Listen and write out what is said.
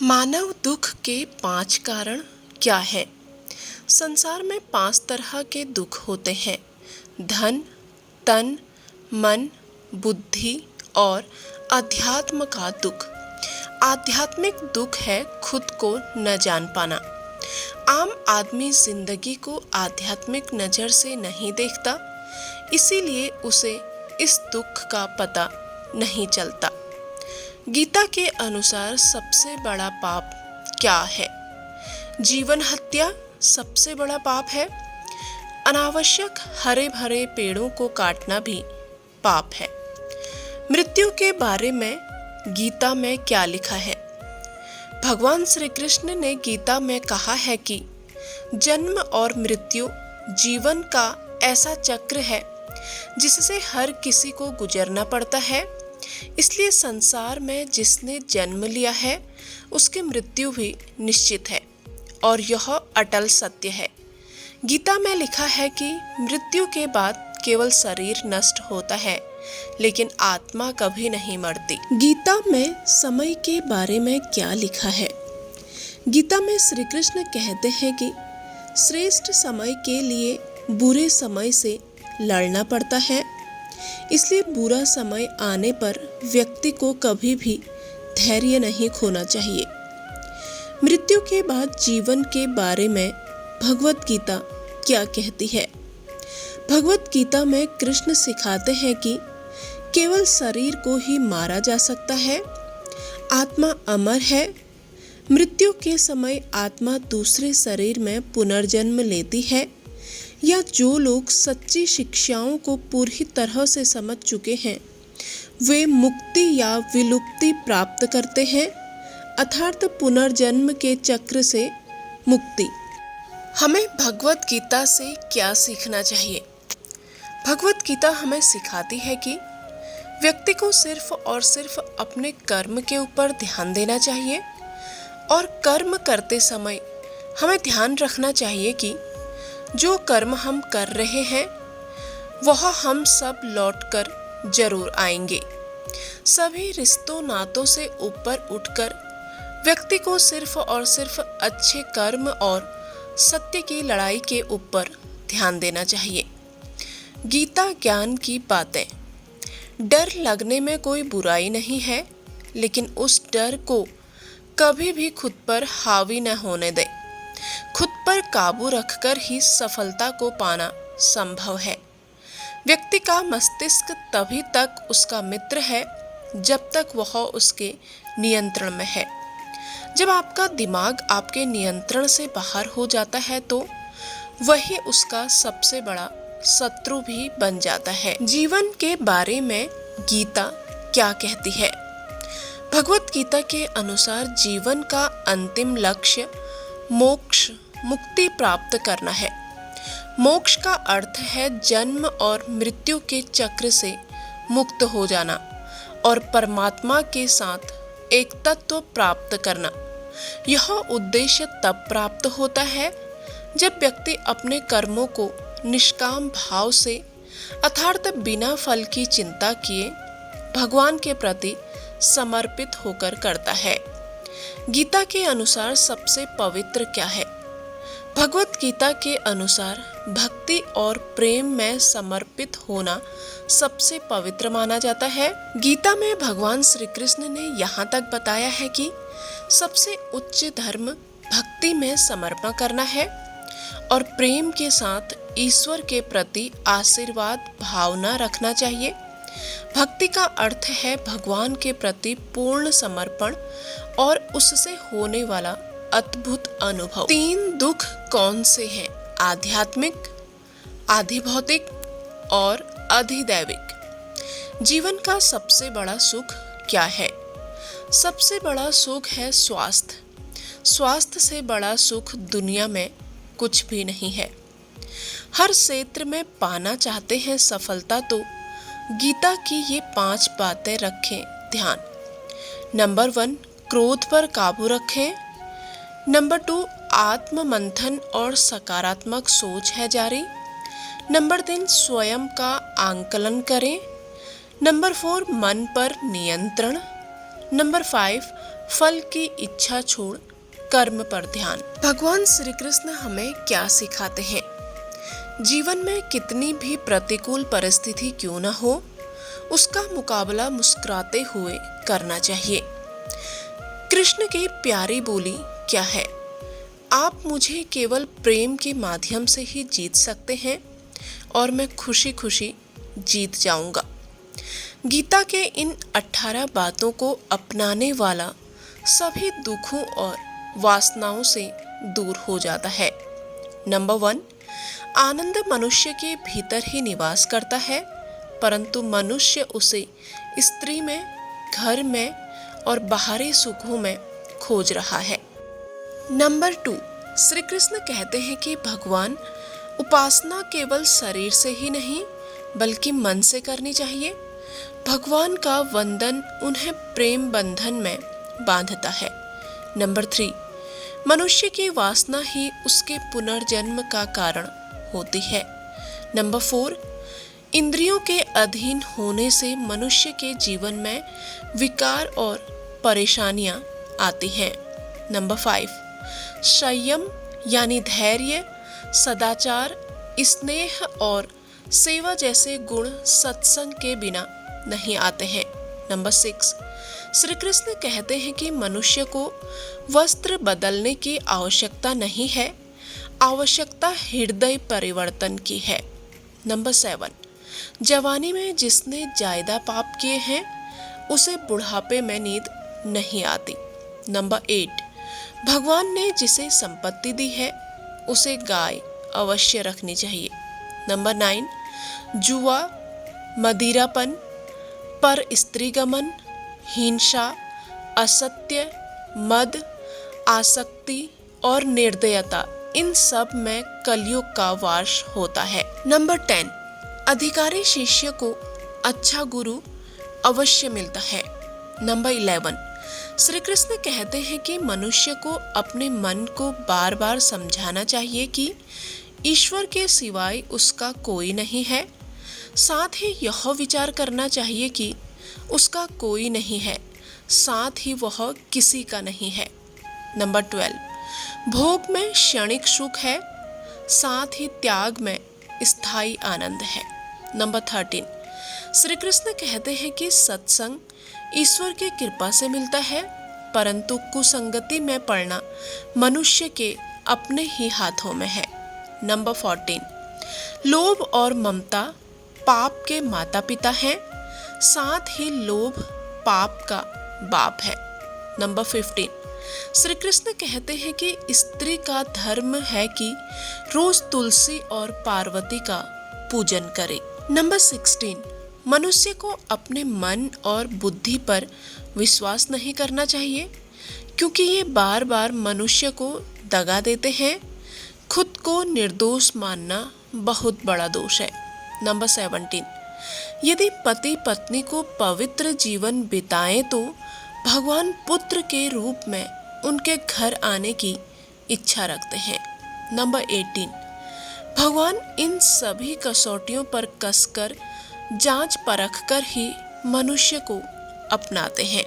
मानव दुख के 5 कारण क्या है? संसार में 5 तरह के दुख होते हैं: धन, तन, मन, बुद्धि और अध्यात्म का दुख। आध्यात्मिक दुख है खुद को न जान पाना। आम आदमी जिंदगी को आध्यात्मिक नजर से नहीं देखता, इसीलिए उसे इस दुख का पता नहीं चलता। गीता के अनुसार सबसे बड़ा पाप क्या है? जीवन हत्या सबसे बड़ा पाप है। अनावश्यक हरे भरे पेड़ों को काटना भी पाप है। मृत्यु के बारे में गीता में क्या लिखा है? भगवान श्री कृष्ण ने गीता में कहा है कि जन्म और मृत्यु जीवन का ऐसा चक्र है जिससे हर किसी को गुजरना पड़ता है। इसलिए संसार में जिसने जन्म लिया है उसकी मृत्यु भी निश्चित है और यह अटल सत्य है। गीता में लिखा है कि मृत्यु के बाद केवल शरीर नष्ट होता है, लेकिन आत्मा कभी नहीं मरती। गीता में समय के बारे में क्या लिखा है? गीता में श्री कृष्ण कहते हैं कि श्रेष्ठ समय के लिए बुरे समय से लड़ना पड़ता है। इसलिए बुरा समय आने पर व्यक्ति को कभी भी धैर्य नहीं खोना चाहिए। मृत्यु के बाद जीवन के बारे में भगवत गीता क्या कहती है? भगवत गीता में कृष्ण सिखाते हैं कि केवल शरीर को ही मारा जा सकता है। आत्मा अमर है। मृत्यु के समय आत्मा दूसरे शरीर में पुनर्जन्म लेती है। या जो लोग सच्ची शिक्षाओं को पूरी तरह से समझ चुके हैं वे मुक्ति या विलुप्ति प्राप्त करते हैं, अर्थात पुनर्जन्म के चक्र से मुक्ति। हमें भगवत गीता से क्या सीखना चाहिए? भगवत गीता हमें सिखाती है कि व्यक्ति को सिर्फ और सिर्फ अपने कर्म के ऊपर ध्यान देना चाहिए और कर्म करते समय हमें ध्यान रखना चाहिए कि जो कर्म हम कर रहे हैं वह हम सब लौटकर जरूर आएंगे। सभी रिश्तों नातों से ऊपर उठकर व्यक्ति को सिर्फ और सिर्फ अच्छे कर्म और सत्य की लड़ाई के ऊपर ध्यान देना चाहिए। गीता ज्ञान की बातें। डर लगने में कोई बुराई नहीं है, लेकिन उस डर को कभी भी खुद पर हावी न होने दे। खुद पर काबू रखकर ही सफलता को पाना संभव है। व्यक्ति का मस्तिष्क तभी तक उसका मित्र है जब तक वह उसके नियंत्रण में है। जब आपका दिमाग आपके नियंत्रण से बाहर हो जाता है तो वही उसका सबसे बड़ा शत्रु भी बन जाता है। जीवन के बारे में गीता क्या कहती है? भगवत गीता के अनुसार जीवन का अंतिम लक्ष्य मोक्ष, मुक्ति प्राप्त करना है। मोक्ष का अर्थ है जन्म और मृत्यु के चक्र से मुक्त हो जाना और परमात्मा के साथ एक तत्व प्राप्त करना। यह उद्देश्य तब प्राप्त होता है जब व्यक्ति अपने कर्मों को निष्काम भाव से अर्थात बिना फल की चिंता किए भगवान के प्रति समर्पित होकर करता है। गीता के अनुसार सबसे पवित्र क्या है? भगवत गीता के अनुसार भक्ति और प्रेम में समर्पित होना सबसे पवित्र माना जाता है। गीता में भगवान श्री कृष्ण ने यहाँ तक बताया है कि सबसे उच्च धर्म भक्ति में समर्पण करना है और प्रेम के साथ ईश्वर के प्रति आशीर्वाद भावना रखना चाहिए। भक्ति का अर्थ है भगवान के प्रति पूर्ण समर्पण और उससे होने वाला अद्भुत अनुभव। 3 दुख कौन से हैं? आध्यात्मिक, आधिभौतिक और अधिदैविक। जीवन का सबसे बड़ा सुख क्या है? सबसे बड़ा सुख है स्वास्थ्य। स्वास्थ्य से बड़ा सुख दुनिया में कुछ भी नहीं है। हर क्षेत्र में पाना चाहते हैं सफलता तो गीता की ये 5 बातें रखें ध्यान। नंबर 1, क्रोध पर काबू रखें। नंबर 2, आत्म मंथन और सकारात्मक सोच है जारी। नंबर 3, स्वयं का आंकलन करें। नंबर 4, मन पर नियंत्रण। नंबर 5, फल की इच्छा छोड़ कर्म पर ध्यान। भगवान श्री कृष्ण हमें क्या सिखाते हैं? जीवन में कितनी भी प्रतिकूल परिस्थिति क्यों न हो, उसका मुकाबला मुस्कुराते हुए करना चाहिए। कृष्ण की प्यारी बोली क्या है? आप मुझे केवल प्रेम के माध्यम से ही जीत सकते हैं और मैं खुशी खुशी जीत जाऊंगा। गीता के इन 18 बातों को अपनाने वाला सभी दुखों और वासनाओं से दूर हो जाता है। नंबर 1, आनंद मनुष्य के भीतर ही निवास करता है, परंतु मनुष्य उसे स्त्री में, घर में और बाहरी सुखों में खोज रहा है। नंबर 2, श्री कृष्ण कहते हैं कि भगवान उपासना केवल शरीर से ही नहीं बल्कि मन से करनी चाहिए। भगवान का वंदन उन्हें प्रेम बंधन में बांधता है। नंबर 3, मनुष्य की वासना ही उसके पुनर्जन्म का कारण होती है। नंबर 4, इंद्रियों के अधीन होने से मनुष्य के जीवन में विकार और परेशानियां आती हैं। नंबर 5, संयम यानी धैर्य, सदाचार, स्नेह और सेवा जैसे गुण सत्संग के बिना नहीं आते हैं। नंबर 6, श्री कृष्ण कहते हैं कि मनुष्य को वस्त्र बदलने की आवश्यकता नहीं है, आवश्यकता हृदय परिवर्तन की है। नंबर 7, जवानी में जिसने ज्यादा पाप किए हैं उसे बुढ़ापे में नींद नहीं आती। नंबर 8, भगवान ने जिसे संपत्ति दी है उसे गाय अवश्य रखनी चाहिए। नंबर 9, जुआ, मदिरापन, पर स्त्रीगमन, हिंसा, असत्य, मद, आसक्ति और निर्दयता, इन सब में कलयुग का वास होता है। नंबर 10, अधिकारी शिष्य को अच्छा गुरु अवश्य मिलता है। नंबर 11, श्री कृष्ण कहते हैं कि मनुष्य को अपने मन को बार बार समझाना चाहिए कि ईश्वर के सिवाय उसका कोई नहीं है। साथ ही यह विचार करना चाहिए कि उसका कोई नहीं है, साथ ही वह किसी का नहीं है। नंबर 12, भोग में क्षणिक सुख है, साथ ही त्याग में स्थायी आनंद है। नंबर 13, श्री कृष्ण कहते हैं कि सत्संग ईश्वर की कृपा से मिलता है, परंतु कुसंगति में पड़ना मनुष्य के अपने ही हाथों में है। नंबर 14, लोभ और ममता पाप के माता पिता हैं, साथ ही लोभ पाप का बाप है। नंबर 15, श्री कृष्ण कहते हैं कि स्त्री का धर्म है कि रोज तुलसी और पार्वती का पूजन करे। नंबर 16, मनुष्य को अपने मन और बुद्धि पर विश्वास नहीं करना चाहिए, क्योंकि ये बार बार मनुष्य को दगा देते हैं। खुद को निर्दोष मानना बहुत बड़ा दोष है। नंबर 17, यदि पति पत्नी को पवित्र जीवन बिताएं तो भगवान पुत्र के रूप में उनके घर आने की इच्छा रखते हैं। नंबर 18, भगवान इन सभी कसौटियों पर कसकर जांच परख कर ही मनुष्य को अपनाते हैं।